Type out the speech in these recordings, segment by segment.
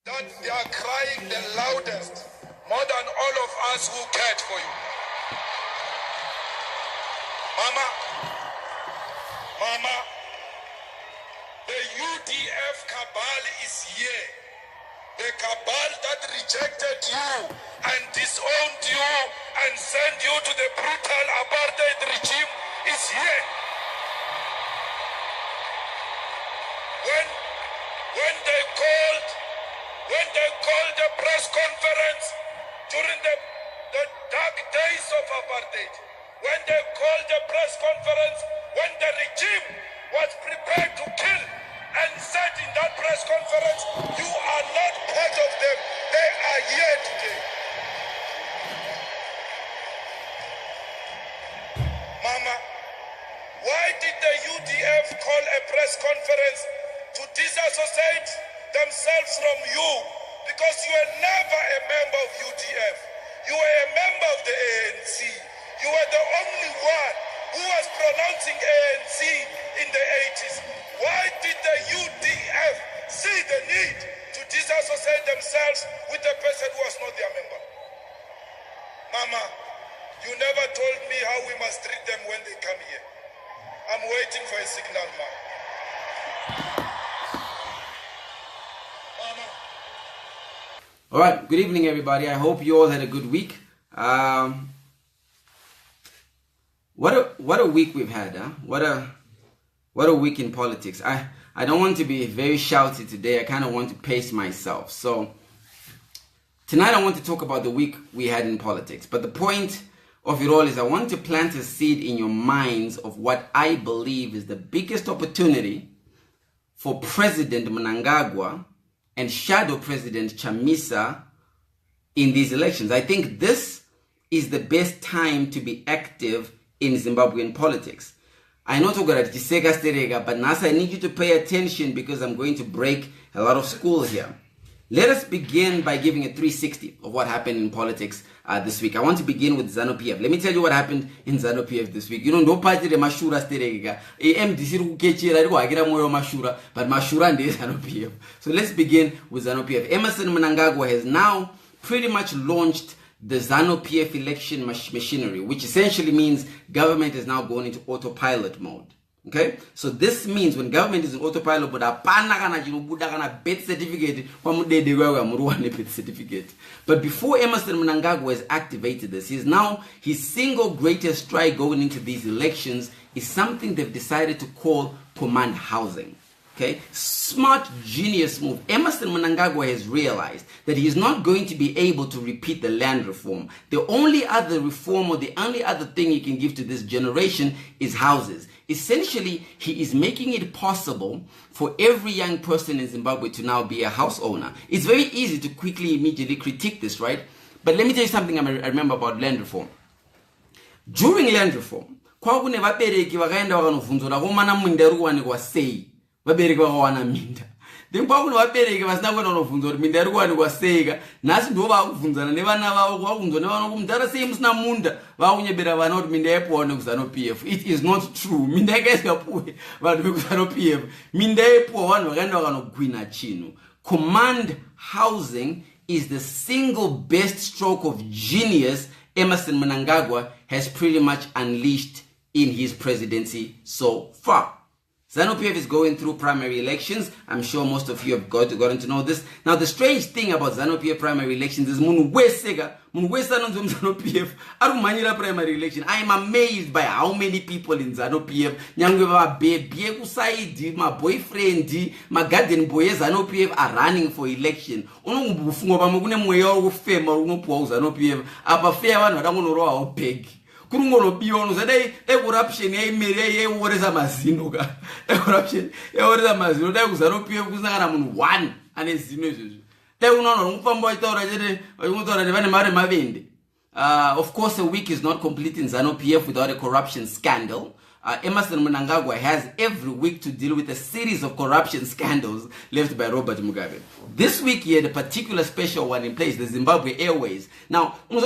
that they are crying the loudest, more than all of us who cared for you. Mama, the UDF cabal is here. The cabal that rejected you and disowned you and sent you to the brutal apartheid regime is here. When they called the press conference during the dark days of apartheid, when they called the press conference, when the regime was prepared to kill, and said in that press conference, you are not part of them, they are here today. Mama, why did the UDF call a press conference to disassociate themselves from you? Because you were never a member of UDF. You were a member of the ANC. You were the only one who was pronouncing ANC in the 80s. Why did the UDF see the need to disassociate themselves with a person who was not their member? Mama, you never told me how we must treat them when they come here. I'm waiting for a signal, ma. Mama. All right, good evening, everybody. I hope you all had a good week. What a week we've had, huh? What a week in politics. I don't want to be very shouty today. I kind of want to pace myself. So tonight I want to talk about the week we had in politics. But the point of it all is I want to plant a seed in your minds of what I believe is the biggest opportunity for President Mnangagwa and Shadow President Chamisa in these elections. I think this is the best time to be active in Zimbabwean politics. I know but Nasa, I need you to pay attention because I'm going to break a lot of schools here. Let us begin by giving a 360 of what happened in politics this week. I want to begin with ZANU-PF. Let me tell you what happened in ZANU-PF this week. You know, no party the Mashura sterega. MDC Mashura, but Mashura and ZANU-PF. So let's begin with ZANU-PF. Emmerson Mnangagwa has now pretty much launched the ZANU-PF election machinery, which essentially means government is now going into autopilot mode. Okay, so this means when government is in autopilot mode, birth certificate, birth certificate. But before Emmerson Mnangagwa has activated this, his single greatest strike going into these elections is something they've decided to call command housing. Okay, smart, genius move. Emmerson Mnangagwa has realized that he is not going to be able to repeat the land reform. The only other reform or the only other thing he can give to this generation is houses. Essentially, he is making it possible for every young person in Zimbabwe to now be a house owner. It's very easy to quickly, immediately critique this, right? But let me tell you something I remember about land reform. During land reform, vabereki vakawana minda then kwakuno vabereki vasina kuenda kunovhunza kuti minda iri kuwani kwaseika nhasi ndo vakubvunzana nevana vavo kwakubvunzwa nevana kumudhara sei musina munda vakunyebera vana kuti minda yaipuwa nekuzanu-PF. It is not true. Minda yakaisikapuwe vanhu vekuzanu-PF. Minda yaipuwa vanhu vakaenda vakanogwina chinhu. Command housing is the single best stroke of genius Emmerson Mnangagwa has pretty much unleashed in his presidency so far. ZANU-PF is going through primary elections. I'm sure most of you have gotten to know this. Now, the strange thing about ZANU-PF primary elections is ZANU-PF primary election. I am amazed by how many people in ZANU-PF, my boyfriend, my garden boy, ZANU-PF are running for election. Kurungono biono zadai corruption yaoreza mazino ka corruption yaoreza mazino dai kuzanu-PF kusangana munhu one ane zino izvozvo dai unoona ngufamba itaura chete ngutaura nevane mari mavende. Of course, a week is not complete in ZANU-PF without a corruption scandal. Emmerson Mnangagwa has every week to deal with a series of corruption scandals left by Robert Mugabe. This week he had a particular special one in place, the Zimbabwe Airways. Now, you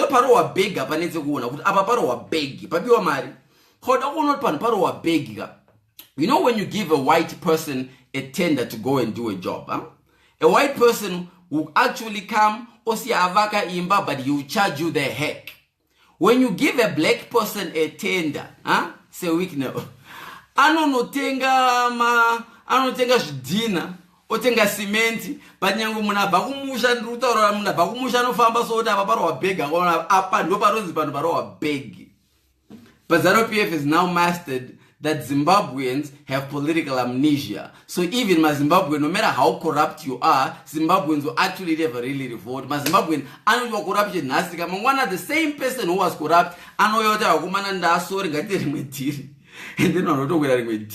know when you give a white person a tender to go and do a job, huh? A white person will actually come osiavaka imba, but he will charge you the heck. When you give a black person a tender, say week now, anotenga zvidhina, otenga simenti, but nyangu muna bakumusha ndutaura muna bakumusha no famba so ta paparo wa beg apa ndo parozi pano paro wa beg. But ZANU-PF has now mastered that Zimbabweans have political amnesia. So even my Zimbabwean, no matter how corrupt you are, Zimbabweans will actually never really revolt. My Zimbabwean, I know your corruption nasty. I'm one of the same person who was corrupt. I know you're woman and that's sorry, and then I'm not with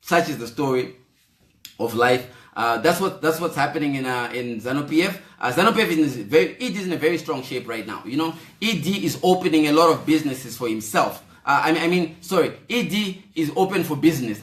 such is the story of life. That's what's happening in ZANU-PF. ZANU-PF is in a very strong shape right now. You know, ED is opening a lot of businesses for himself. ED is open for business.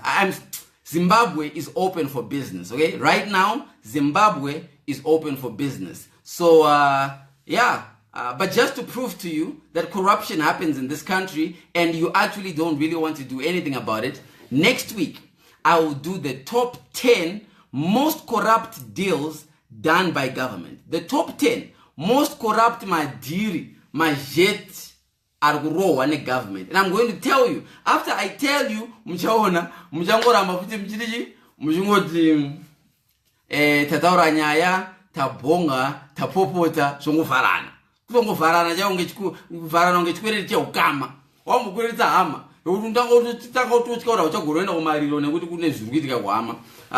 Zimbabwe is open for business. Okay, right now Zimbabwe is open for business. So but just to prove to you that corruption happens in this country and you actually don't really want to do anything about it, next week I will do the top 10 most corrupt deals done by government. The top 10 most corrupt madiri, majet arguro ane government. And I'm going to tell you. After I tell you, mchangora mafuti mchidiji, mchungoti tataura nyaya, tabonga, tapopota, songofarana. Songofarana ja ungechikwere cha ukama. Wamukwere ta hama.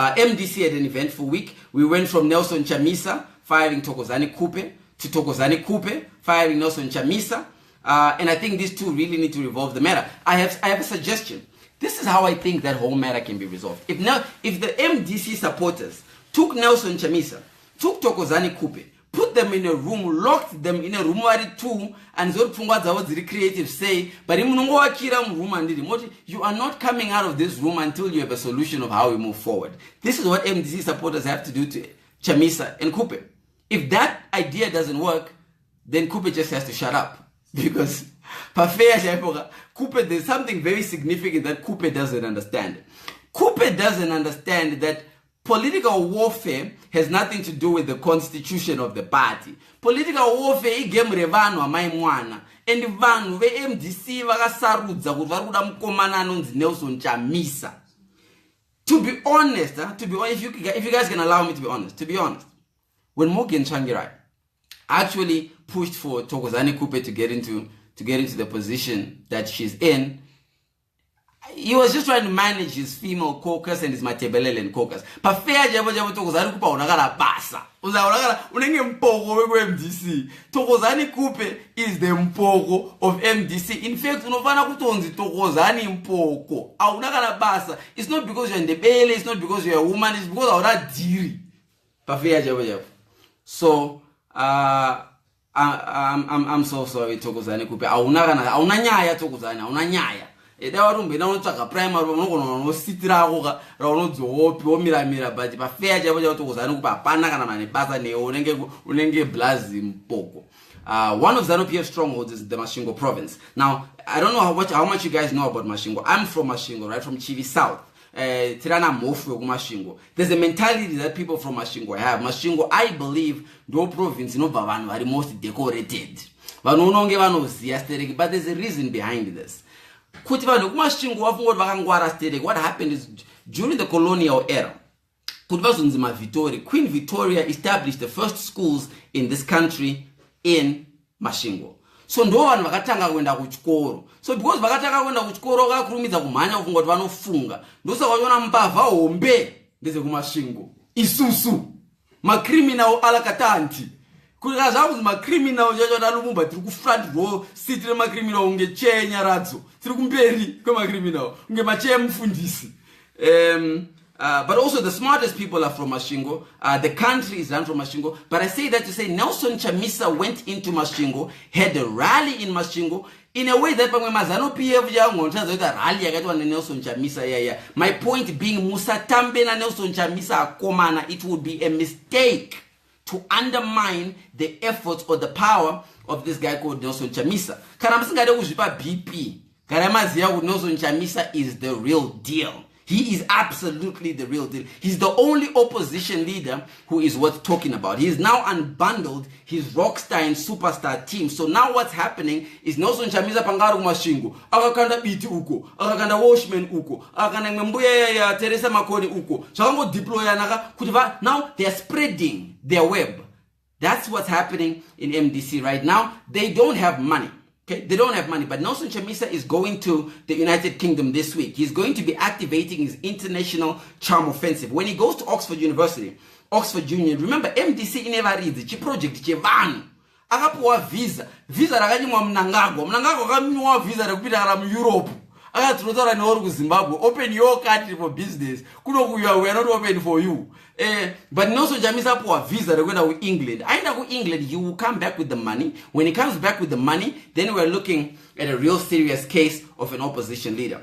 MDC had an eventful week. We went from Nelson Chamisa firing Thokozani Kupe to Thokozani Kupe firing Nelson Chamisa. And I think these two really need to resolve the matter. I have a suggestion. This is how I think that whole matter can be resolved. If the MDC supporters took Nelson Chamisa, took Thokozani Kupe, put them in a room, locked them in a room where two, and the creative say, but you are not coming out of this room until you have a solution of how we move forward. This is what MDC supporters have to do to Chamisa and Kupe. If that idea doesn't work, then Kupe just has to shut up. Because Kupe, there's something very significant that Kupe doesn't understand. Kupe doesn't understand that political warfare has nothing to do with the constitution of the party. Political warfare is game revano amaimwana. And vanu ve MDC vakasarudza kuti vari kuda mukomana anonzi Nelson Chamisa. To be honest, if you guys can allow me to be honest, when Morgan Tsvangirai actually pushed for Thokozani Kupe to get into the position that she's in, he was just trying to manage his female caucus and his Matebelele caucus. But fair Thokozani Kupe unagara basa. Unenge mpoko we MDC. Thokozani Kupe is the mpoko of MDC. In fact, unovana kutonzi Thokozani mpoko. Unagara basa. It's not because you're in the belly, it's not because you're a woman, it's because of that diri. But fair So I'm so sorry Thokozani Kupe. Aunanyaya Thokozani, aunanyaya. Edawarumbe na unotaka primary unokono sitira koka raunodzo opi omira but fair jabo Thokozani Kupe apana kana mane basa ne unenge blazi mpoko. One of ZANU-PF strongholds is the Masvingo province. Now, I don't know how much you guys know about Masvingo. I'm from Masvingo, right, from Chivi South. Tirana Mofu Masvingo. There's a mentality that people from Masvingo have. Masvingo, I believe, no province, no Bavano are the most decorated. But there's a reason behind this. What happened is during the colonial era, Queen Victoria established the first schools in this country in Masvingo. So ndo vanhu vakatanga kuenda kuchikoro. So because vakatanga kuenda kuchikoro vakakurumidza kumhanya kufunga kuti vanofunga. Ndosa vachiona mbavha hombe ndeze kuMasvingo. Isusu macriminal alakatanti. Kuti kazvakuzi macriminal chacho Lumumba tiri kufront row seat remacriminal unge chenya radzo. Tiri kumberi kwemacriminal unge macheya mufundisi. But also the smartest people are from Masvingo. The country is run from Masvingo. But I say that to say Nelson Chamisa went into Masvingo, had a rally in Masvingo, in a way that rally Nelson Chamisa. My point being, Musa Tambe na Nelson Chamisa Komana, it would be a mistake to undermine the efforts or the power of this guy called Nelson Chamisa. BP. Nelson Chamisa is the real deal. He is absolutely the real deal. He's the only opposition leader who is worth talking about. He's now unbundled his rockstar and superstar team. So now what's happening is Nelson Chamisa pangaru mashingo, akakanda biti uko, akakanda Washman uko, akakanda ngembuya ya Teresa Makoni uko. Chakango deploy anaka kutiva. Now they're spreading their web. That's what's happening in MDC right now. They don't have money. Okay, they don't have money, but Nelson Chamisa is going to the United Kingdom this week. He's going to be activating his international charm offensive. When he goes to Oxford University, Oxford Union, remember MDC never reads the project chevanu. Akapuwa visa rakanyimwa Mnangagwa. Mnangagwa kamnywa visa rekupita kara mu Europe. Akatrotora ne oru Zimbabwe. Open your country for business. Kuno kuya we are not open for you. But Nelson Chamisa puwa visa rekwenda ku England. Aenda ku England, he will come back with the money. When he comes back with the money, then we're looking at a real serious case of an opposition leader.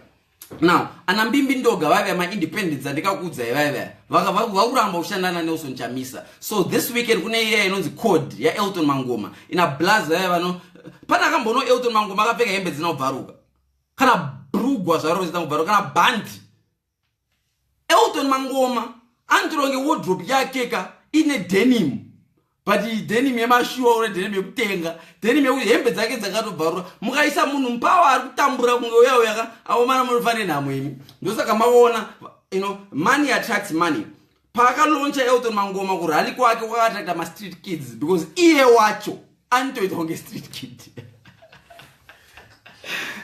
Now, anambimbi ndoga vabe ama independents andikakudza vabe vakuramba kushandana Nelson Chamisa. So this weekend kune iya inonzi code ya Elton Mangoma ina blaza vano pana kambono Elton Mangoma akapfeka hembe dzinobvaruka kana brugwa zvaro zvinobvaruka kana bandi. Elton Mangoma antironge wardrobe yake ka ine denim, but denim yemashuwa ore denim yekutenga, denim yekuti hembe dzake dzakatobvaruka. Mukaisa munhu mpawa ari kutambura kunge yawo yaka awomana munofane nhamwe imi. Ndosaka maona, money attracts money. Pakalauncha Elton Mangoma kurali kwake kwakatrakta ma street kids because iye wacho antoita kunge street kid.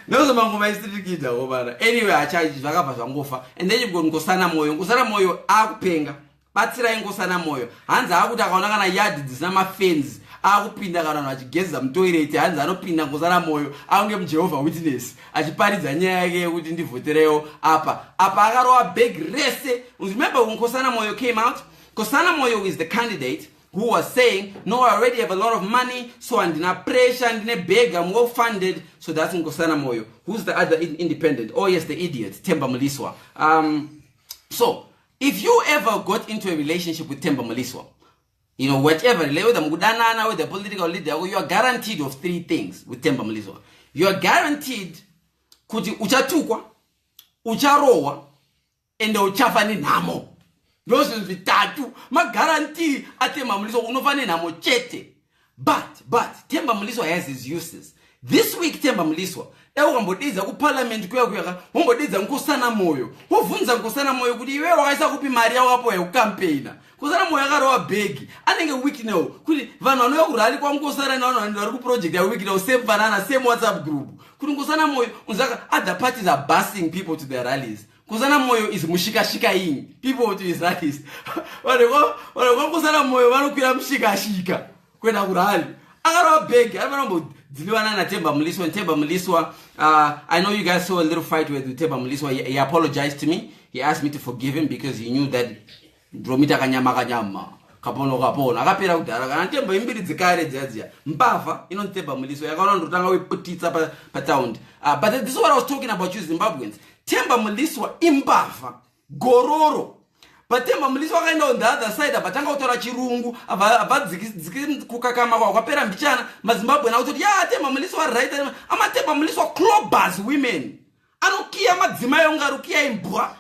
Nelson Mangoma is street kid awobana. Anyway, achaji zvakabva zvangofa. And then you've got Nkosana Moyo. Nkosana Moyo akupenga. Batsira Nkosana Moyo. Hanza akuti akaona kana yard dzisina mafence. Akupinda kana vanhu vachigeza mutoilet. Hanza anopinda Nkosana Moyo. Aunge muJehovah Witness. Achiparidza nyaya yake yekuti ndivhoterewo apa. Apa akarowa big rese. Remember when Nkosana Moyo came out? Nkosana Moyo is the candidate who was saying, no, I already have a lot of money, so I'm under pressure, I'm big, I'm well funded. So that's Nkosana Moyo. Who's the other independent? Oh yes, the idiot, Themba Mliswa. So if you ever got into a relationship with Themba Mliswa, whatever, whether the political leader, you are guaranteed of three things with Themba Mliswa. You are guaranteed kuti uchatukwa, ucharowa, and uchafani namo. Those are the tattoo. My guarantee at Themba Mliswa unofane namo chete. But Themba Mliswa has his uses. This week Themba Mliswa ewambodiza ku parliament kuya wambodiza Nkosana Moyo. Wovunza Nkosana Moyo kuti iwe wakaisa kupi mari yako hapo ya campaign. Nkosana Moyo akarowa big. Anenge week now kuti vanhu vanoya kurali kwa Nkosana na vanhu vari ku project ya week now same banana same WhatsApp group. Kuti Nkosana Moyo unzaka other parties are busing people to their rallies. Nkosana Moyo is mushika in people to his rallies. Wale Nkosana Moyo vanokwira mushika kwenda kurali. Akarowa big. Avanombo Diliwana na Themba Mliswa and Themba Mliswa. I know you guys saw a little fight with Themba Mliswa. He apologized to me. He asked me to forgive him because he knew that Dromita kanyama kapono akapera kudara kana Themba imbiri dzikare dzadzia mbava Themba Mliswa yakaona ndotanga weputitsa pa town. But this is what I was talking about, you Zimbabweans. Themba Mliswa imbava gororo. But Themba Mliswa kaenda on the other side abatanga kutora chirungu avadziki kukakama kwa kwapera mbichana maZimbabwe na kuti ya Themba Mliswa right ama Themba Mliswa clubbers women anokia madzima yonga rukia imbwa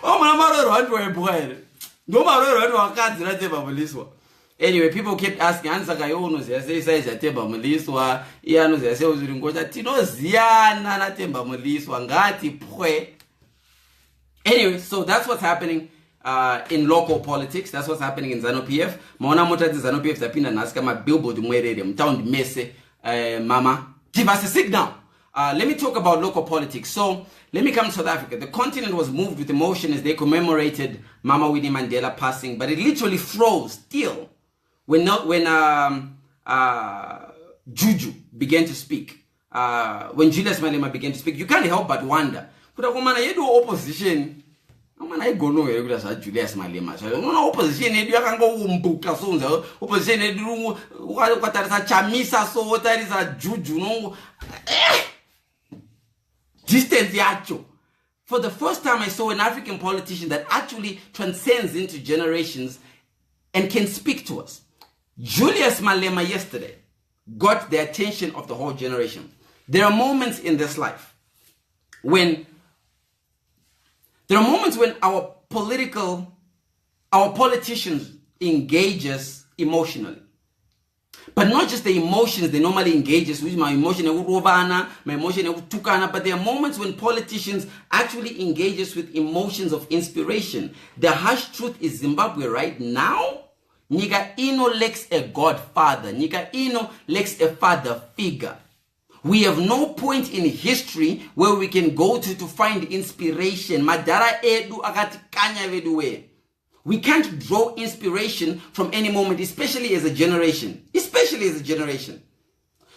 mwana marero wantu waimbwa ere ndo marero wantu wakadzi na Themba Mliswa. Anyway, people kept asking, ansaka yono ziyase size ya Themba Mliswa iyano ziyase uzuri ngocha tinoziyana na Themba Mliswa ngati pwe. Anyway, so that's what's happening in local politics. That's what's happening in ZANU-PF. Maona mota ZANU-PF zapinda nasika ma billboard mwerere mtown mese mama. Give us a signal. Let me talk about local politics. So let me come to South Africa. The continent was moved with emotion as they commemorated Mama Winnie Mandela passing, but it literally froze still when Juju began to speak. When Julius Malema began to speak, you can't help but wonder. Kuda kumana yedu opposition amana igono here kuda sa Julius Malema so una opposition yedu yakanga umbuka sonza opposition yedu kwatarisa Chamisa so watarisa Juju no distance yacho. For the first time I saw an African politician that actually transcends into generations and can speak to us. Julius Malema yesterday got the attention of the whole generation. There are moments in this life when There are moments when our politicians engage us emotionally. But not just the emotions they normally engage us with, my emotion, my emotion, but there are moments when politicians actually engage us with emotions of inspiration. The harsh truth is Zimbabwe right now, Nika Ino lacks a godfather. Nika Ino lacks a father figure. We have no point in history where we can go to find inspiration. Madara edu akati kanya veduwe. We can't draw inspiration from any moment, especially as a generation.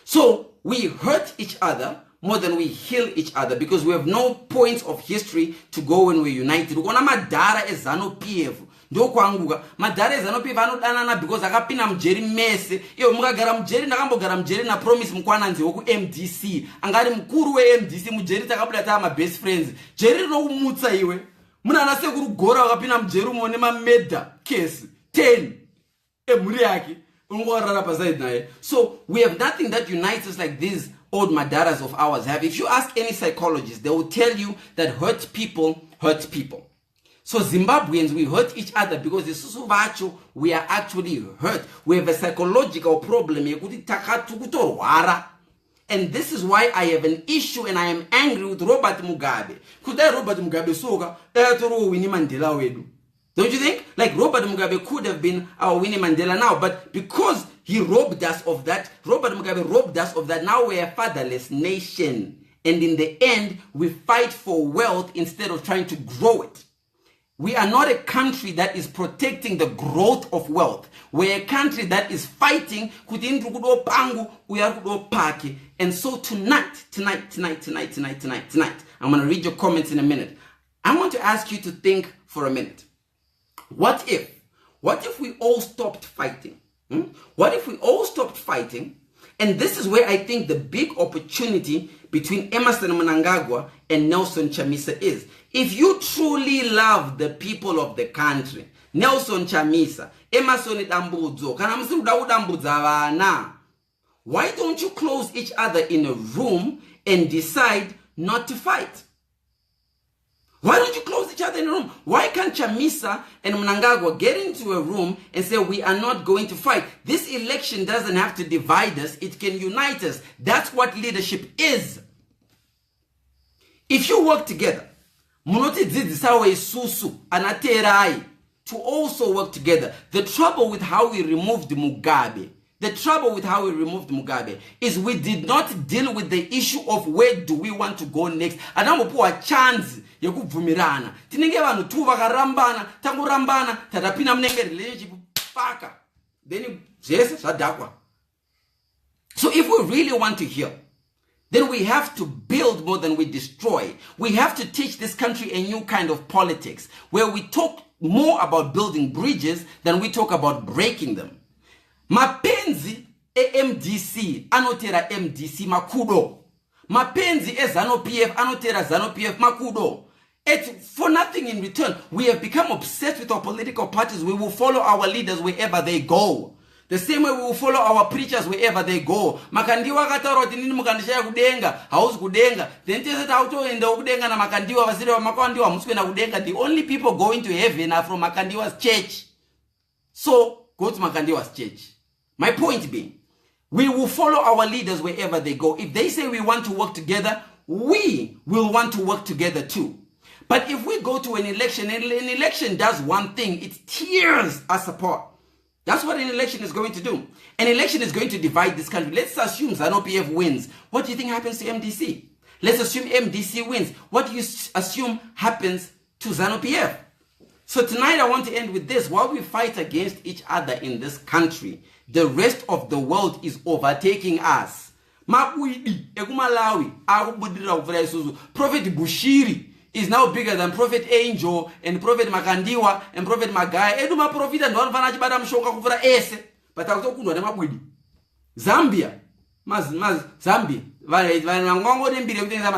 So we hurt each other more than we heal each other because we have no points of history to go when we're united. Ukona madara ezano PF. Ndo kwanguka madara ezano PF anodanana because akapina mjeri mese. Iyo mukagara mjeri ndakambogara mjeri na promise mkwananzi woku MDC. Angari mkuru we MDC mjeri takabuda tama best friends. Jeri no kumutsa iwe. Muna nase kurugora wakapina mjeru mwone mameda case 10 muri yake ungorara paside naye. So we have nothing that unites us like these old madaras of ours have. If you ask any psychologist, they will tell you that hurt people hurt people. So Zimbabweans, we hurt each other because isusu vacho we are actually hurt. We have a psychological problem yekuti takatu kutorwara. And this is why I have an issue and I am angry with Robert Mugabe. Could that Robert Mugabe soga Winnie Mandela wedu? Don't you think? Like Robert Mugabe could have been our Winnie Mandela now, but because he robbed us of that, Robert Mugabe robbed us of that, now we're a fatherless nation. And in the end, we fight for wealth instead of trying to grow it. We are not a country that is protecting the growth of wealth. We're a country that is fighting. And so tonight, I'm going to read your comments in a minute. I want to ask you to think for a minute. What if we all stopped fighting? What if we all stopped fighting? And this is where I think the big opportunity between Emmerson Mnangagwa and Nelson Chamisa is. If you truly love the people of the country, Nelson Chamisa, Emmerson Dambudzo, why don't you close each other in a room and decide not to fight? Why don't you close each other in a room? Why can't Chamisa and Mnangagwa get into a room and say, we are not going to fight? This election doesn't have to divide us. It can unite us. That's what leadership is. If you work together, to also work together. The trouble with how we removed Mugabe, is we did not deal with the issue of where do we want to go next. Anamopuwa chance yekuvumirana. Tinenge vanu tu vakarambana, tangurambana, tatapina mnenge relationship paka. Then yes, sadakwa. So if we really want to heal, then we have to build more than we destroy. We have to teach this country a new kind of politics where we talk more about building bridges than we talk about breaking them. Mapenzi MDC anotera MDC makudo. Mapenzi ZANU PF anotera ZANU PF makudo. It's for nothing in return. We have become obsessed with our political parties. We will follow our leaders wherever they go. The same way we will follow our preachers wherever they go. Makandiwa kataroti nini mukandishaya kudenga, hausi kudenga. Then tese tauto enda kudenga na makandiwa vasiri wa makandiwa muswe na kudenga. The only people going to heaven are from Makandiwa's church. So, go to Makandiwa's church. My point being, we will follow our leaders wherever they go. If they say we want to work together, we will want to work together too. But if we go to an election, and an election does one thing, it tears us apart. That's what an election is going to do. An election is going to divide this country. Let's assume ZANU PF wins. What do you think happens to MDC? Let's assume MDC wins. What do you assume happens to ZANU PF? So tonight I want to end with this. While we fight against each other in this country, the rest of the world is overtaking us. Prophet Bushiri is now bigger than Prophet Angel and Prophet Makandiwa and Prophet Magai. Eduma Prophet and one Vanachi Badam Shoka Kufra Ese. But I was talking to them. Zambia. Zambia.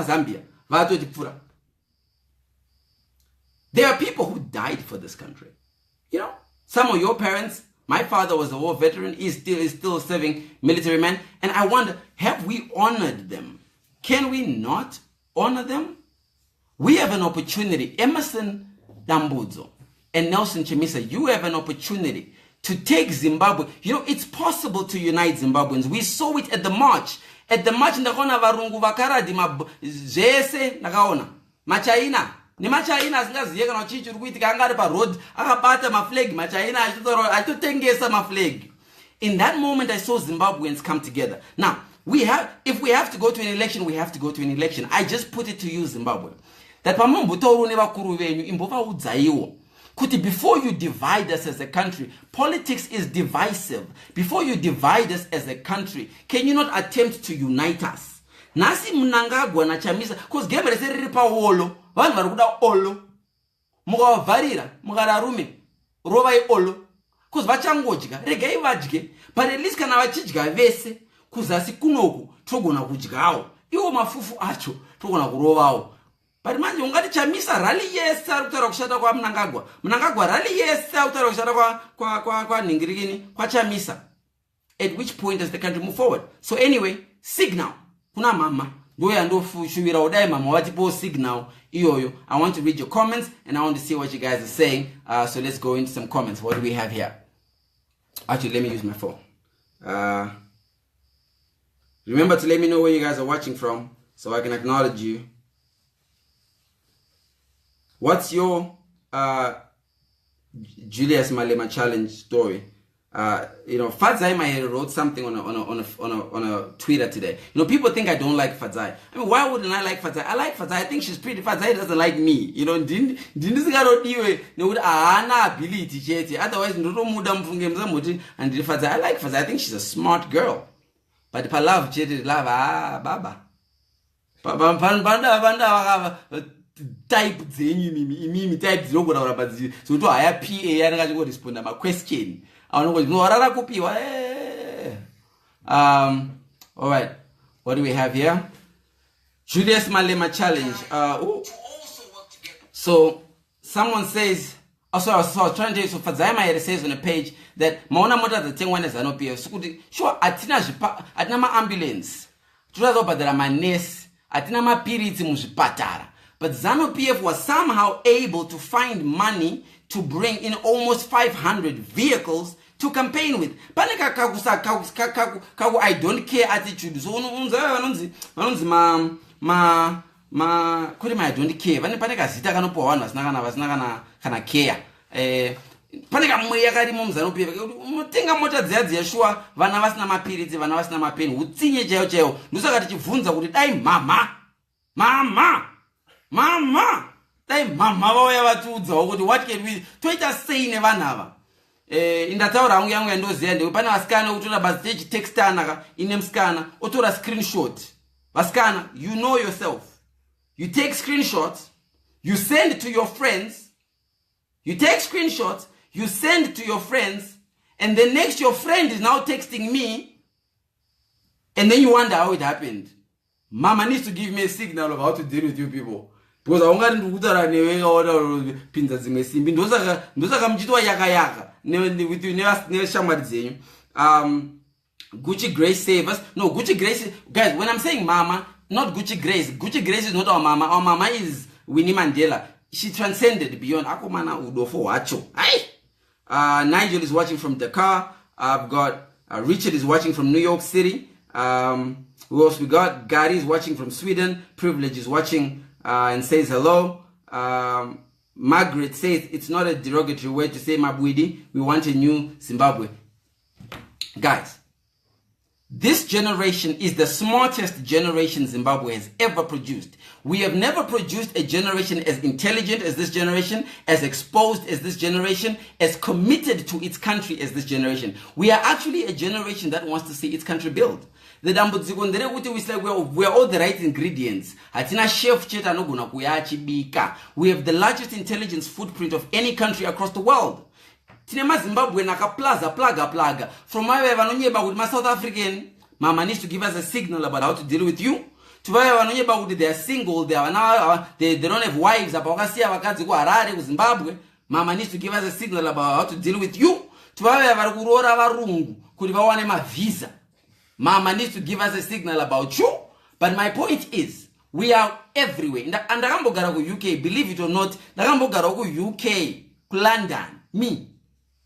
Zambia. There are people who died for this country. You know, some of your parents, my father was a war veteran, he's still serving military man. And I wonder, have we honored them? Can we not honor them? We have an opportunity. Emerson Dambudzo and Nelson Chamisa, you have an opportunity to take Zimbabwe. You know, it's possible to unite Zimbabweans. We saw it at the march. At the march, ndakaona varungu vakaradi zvese ndakaona machaina nemachaina asingaziye kana chii chiri kuitika anga ari paroad akabata maflag machaina achitotengesa maflag. In that moment, I saw Zimbabweans come together. Now, if we have to go to an election, we have to go to an election. I just put it to you, Zimbabwe, that pamombotaura nevakuru venyu imbovaudzaiwo kuti before you divide us as a country, politics is divisive. Before you divide us as a country, can you not attempt to unite us? Nasi Mnangagwa na Chamisa, because game rese riri pa olo, vanhu vari kuda olo. Mukavharira, mukararume, rovai olo. Because vachangodya, regai vadye, but at least kana vachidya vese, kuzasi kunoku, togona kudyawo. Iwo mafufu acho, togona kurovawo. But manje ungati Chamisa rally yes arikutaura kushata kwa Mnangagwa. Mnangagwa rally yes arikutaura kushata kwa Ningirigini, kwa Chamisa. At which point does the country move forward? So anyway, signal. Kuna mama. Ndoya ndofu shumira udai mama watipo signal. Iyoyo. I want to read your comments and I want to see what you guys are saying. So let's go into some comments. What do we have here? Actually, let me use my phone. Remember to let me know where you guys are watching from so I can acknowledge you. What's your Julius Malema challenge story? You know, Fadzai wrote something on a Twitter today. You know, people think I don't like Fadzai. I mean, why wouldn't I like Fadzai? I like Fadzai. I think she's pretty. Fadzai doesn't like me. You know, didn't ability cheti. Otherwise, and Fadzai. I like Fadzai. I think she's a smart girl. But if I love cheti, love baba. Type mimi type zirongora urabazi so to haya PA yanaka chiko respond ma question awonoko no rara kupiwa all right, what do we have here? Julius Malema challenge. So someone says also I was trying to so Fadzai says on a page that maona mota dzatengwa neZANU-PF sikuti sure atina ma ambulance tuzobhadhara ma nurse atina mapiritsi muzvipatara. But ZANU-PF was somehow able to find money to bring in almost 500 vehicles to campaign with. Panika kaku I don't care attitude. So vanonzi kuri I don't care. Vane panika zita kanopo vanhu vasina kana care. Panika mwe yakarimo muZANU-PF. Mutenga mota dziya shuwa vana vasina mapiritsi, vana vasina mapeni. Utsinye chaiwo. Ndosaka tichibvunza kuti dai mama, dai mama vauya vatiudzawo kuti what can we toita sei nevanhu indataura hangu yangu yandoziya ndekuti pane vasikana kutora basi chitext anaka ine musikana otora screenshot. Vasikana, you know yourself. You take screenshots, you send to your friends. You take screenshots, you send to your friends, and then next your friend is now texting me, and then you wonder how it happened. Mama needs to give me a signal of how to deal with you people. Because I want to kutara newe order pinza zimwe simbi ndosaka mchitwa yaka with you never shamari zenyu. Gucci Grace save us. No, Gucci Grace, guys, when I'm saying mama, not Gucci Grace. Gucci Grace is not our mama. Our mama is Winnie Mandela. She transcended beyond akomana udofo wacho. Nigel is watching from Dakar. I've got Richard is watching from New York City. Who else we got? Gary is watching from Sweden. Privilege is watching and says hello. Margaret says it's not a derogatory way to say Mabwidi. We want a new Zimbabwe. Guys, this generation is the smartest generation Zimbabwe has ever produced. We have never produced a generation as intelligent as this generation, as exposed as this generation, as committed to its country as this generation. We are actually a generation that wants to see its country build. The dambudziko nderekuti we are all the right ingredients. Hatina chef cheta anogona kuyachibika. We have the largest intelligence footprint of any country across the world. Tinema Zimbabwe naka plaga. From my vanonyeba with my South African, mama needs to give us a signal about how to deal with you. Tuvaya vanonyeba with they are single, they don't have wives, apakasiya vakadzi ku Harare ku Zimbabwe. Mama needs to give us a signal about how to deal with you. Tuvaya vari kuroora varungu kuti vawane ma visa. Mama needs to give us a signal about you. But my point is, We are everywhere. And ndakambogara ku UK, believe it or not, ndakambogara ku UK, ku London, me.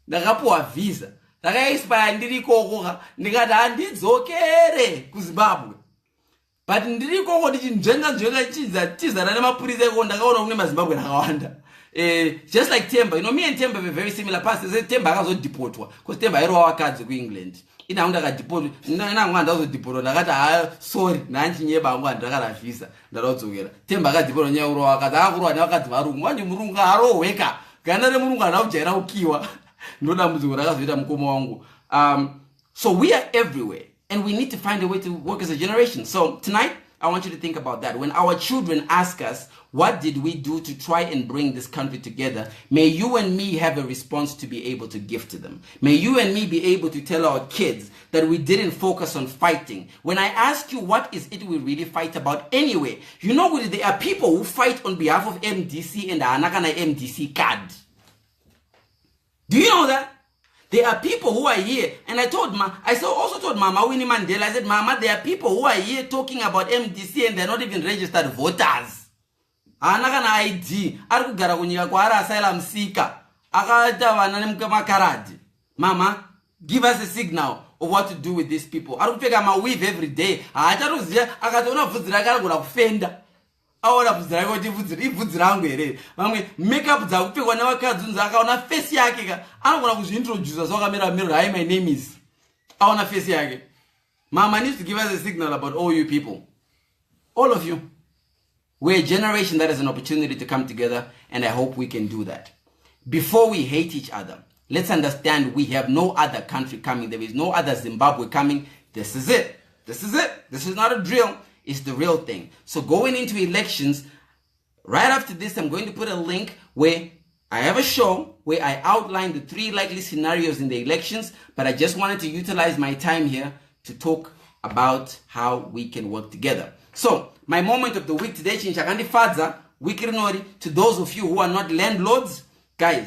Ndakapuwa visa. Ndakaexpire ndirikoko ndikati handidzokere ku Zimbabwe. But ndirikoko ndichinjenga chizana nemapurisa eko ndakaona kune maZimbabwe akawanda. Just like Temba, you know, me and Temba have a very similar past. Temba akazodeportwa because Temba airowa wakadzi ku England. Ina ndakadeportwa, ndanga deportwa ndakati sorry, nanchinyeba angu ndakala visa ndarodzokera. Temba akadeportwa nyaurowa wakadzi akurowa nevakadzi varungu. Wandi murungu arohweka. Ganda remurungu anakujaira ukiwa. Ndoda muzungu rakazoita mukoma wangu. So we are everywhere and we need to find a way to work as a generation. So tonight I want you to think about that. When our children ask us, what did we do to try and bring this country together? May you and me have a response to be able to give to them. May you and me be able to tell our kids that we didn't focus on fighting. When I ask you, what is it we really fight about anyway? You know, there are people who fight on behalf of MDC and the Anakana MDC card. Do you know that? There are people who are here, and I also told Mama Winnie Mandela, I said, Mama, there are people who are here talking about MDC and they're not even registered voters. Anakana ID, arikugara kunyika kwara asylum seeker, akaita vana makaradi. Mama, give us a signal of what to do with these people. Arikupfeka maweave every day. Acharuziya akatona bvudzi rake arikugona kufenda. Aona bvudzi rake kuti ibvudzi rangu here. Vamwe makeup dzakupfekwa nevakadzi unzi akaona face yake ka anogona kuzviintroduce zvakamira mirror. Hi, my name is. Aona face yake. Mama needs to give us a signal about all you people. All of you. We're a generation that has an opportunity to come together, and I hope we can do that. Before we hate each other, let's understand we have no other country coming. There is no other Zimbabwe coming. This is it. This is it. This is not a drill. It's the real thing. So going into elections, right after this, I'm going to put a link where I have a show where I outline the 3 likely scenarios in the elections, but I just wanted to utilize my time here to talk about how we can work together. So, my moment of the week today, Chinchakandifadza, Wikirinori, to those of you who are not landlords, guys,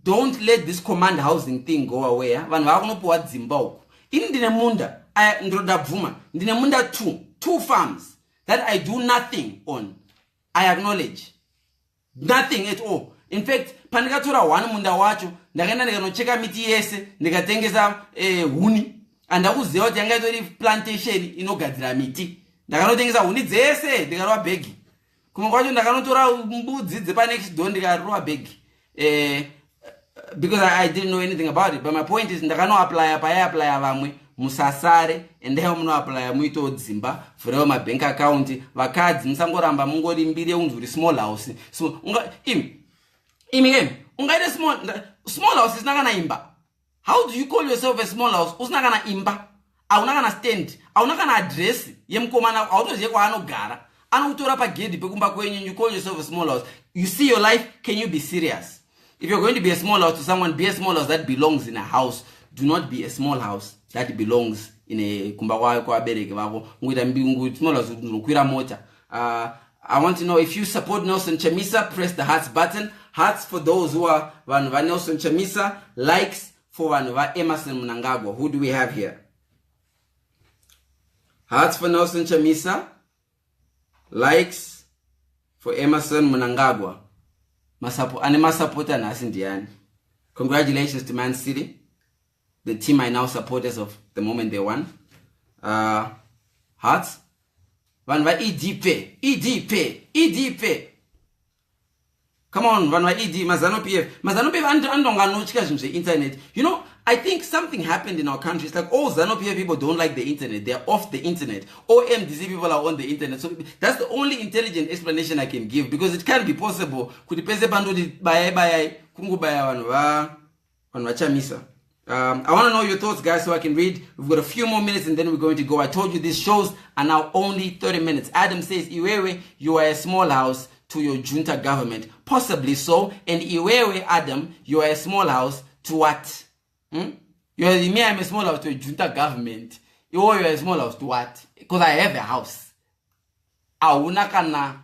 don't let this command housing thing go away. Vanhu vakunopuwa dzimba uku. Ini ndine munda, ndinoda bvuma, ndine munda 2 farms that I do nothing on. I acknowledge. Nothing at all. In fact, pandikatora 1 munda wacho, ndakaenda ndikanocheka miti yese, ndikatengesa huni, andakuziva kuti yanga itori plantation inogadzira miti. Ndakanotengesa huni dzese ndikarova bhegi. Kumwe kwacho ndakanotora mbudzi dzepa next door ndikarova bhegi. Because I didn't know anything about it. But my point is ndakano apply vamwe musasare and then muno apply muito dzimba for my bank account. Vakadzi musangoramba mungori mbiri unzuri small house. So ungaita small house is not imba. How do you call yourself a small house? Usnakana imba. Aunakana stand. Aunakana address. Yemkomana autozie kwa anogara. Anokutora pa gate pekumba kwenyu, you call yourself a small house. You see your life, can you be serious? If you're going to be a small house to someone, be a small house that belongs in a house. Do not be a small house that belongs in a kumba kwa bereke vavo. Nguita small house unokwira mota. I want to know if you support Nelson Chamisa, press the hearts button. Hearts for those who are Vanuva Nelson Chamisa, likes for Vanuva Emerson Mnangagwa. Who do we have here? Hearts for Nelson Chamisa, likes for Emerson Mnangagwa. Congratulations to Man City, the team I now support as of the moment they won. Hearts. Vanva EDP. Come on, Vanva ED, Mazano PF. Mazano PF andonga no chika internet. You know, I think something happened in our country. It's like all Zanu PF people don't like the internet. They're off the internet. All MDC people are on the internet. So that's the only intelligent explanation I can give, because it can't be possible. I want to know your thoughts, guys, so I can read. We've got a few more minutes and then we're going to go. I told you these shows are now only 30 minutes. Adam says, Iwewe, you are a small house to your junta government. Possibly so. And Iwewe, Adam, you are a small house to what? You are me, I'm a small house to a junta government. You are a small house to what? Because I have a house. Ausisnakana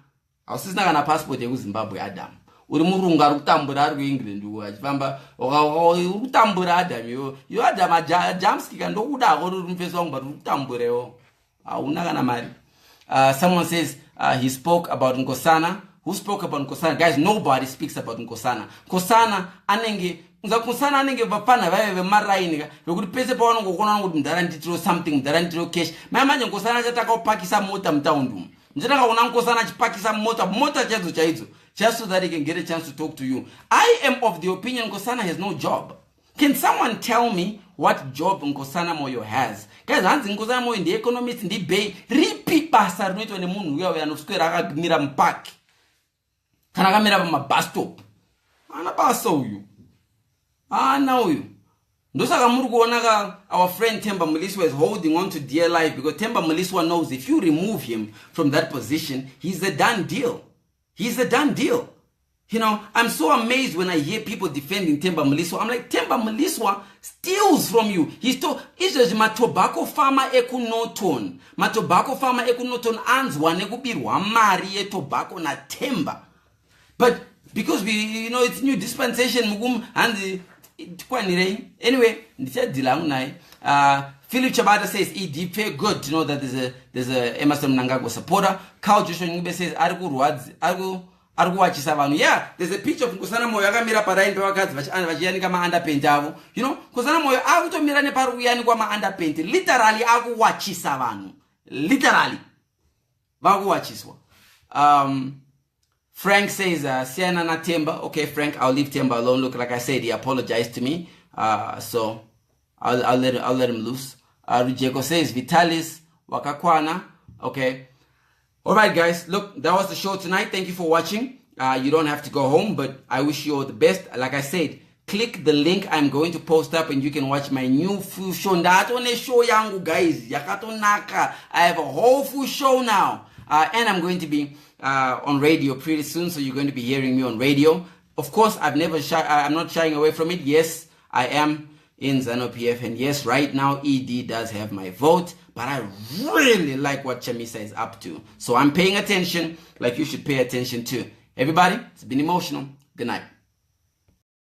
passport ya Zimbabwe, Adam. Urimurunga rutambura ari kuEngland uchifamba rutambura Adam yo Adam Jamski kandokuda ko rumfeso wangu rutamburewo hauna kana mari. Someone says he spoke about Nkosana. Who spoke about Nkosana? Guys, nobody speaks about Nkosana. Nkosana anenge Nkosana anenge vapana vave maraini vekuti pese paona ngokona kuti mudhara nditiro something mudhara nditiro cash. Manje Nkosana chataka kupakisa mota mtown umu. Ndinataka kuona Nkosana achipakisa mota chaidzo just so that he can get a chance to talk to you. I am of the opinion Nkosana has no job. Can someone tell me what job Nkosana Moyo has? Guys, hanzi Nkosana Moyo ndi economist ndi bay ripi basa rinoitwa nemunhu uya anoswera akagumira mupaki. Kana akamira pama stop. Ana basa uyu. Ana uyu. Ndosaka muri kuona our friend Themba Mliswa is holding on to dear life because Themba Mliswa knows if you remove him from that position, he's a done deal. He's a done deal. You know, I'm so amazed when I hear people defending Themba Mliswa. I'm like, Themba Mliswa steals from you. He's told, it's my tobacco farmer ekunoton. My tobacco farmer ekunoton anzwa nekupirwa mari e tobacco na Themba. But because we, it's new dispensation, and anyway, Philip Chabata says, ED, good to know that there's a Emerson Mnangagwa supporter. Carl Joshua Ngube says, yeah, there's a picture of Nkosana Moyo akamira paraini pawakadzi vachiyani kama underpaint avo. Nkosana Moyo akutomira neparuyani kwama underpaint. Literally akuwachisa vanhu. Literally. Vakuwachiswa. Frank says, Siana na Themba. Okay, Frank, I'll leave Themba alone. Look, like I said, he apologized to me. So I'll let him loose. Rujeko says, Vitalis Wakakwana. Okay. All right, guys. Look, that was the show tonight. Thank you for watching. You don't have to go home, but I wish you all the best. Like I said, click the link I'm going to post up and you can watch my new full show. Ndatone show yangu, guys. Yakatonaka. I have a whole full show now. And I'm going to be on radio pretty soon, so you're going to be hearing me on radio. Of course, I'm not shying away from it. Yes, I am in ZANU-PF, and yes, right now ED does have my vote, but I really like what Chamisa is up to. So I'm paying attention like you should pay attention too. Everybody, it's been emotional. Good night.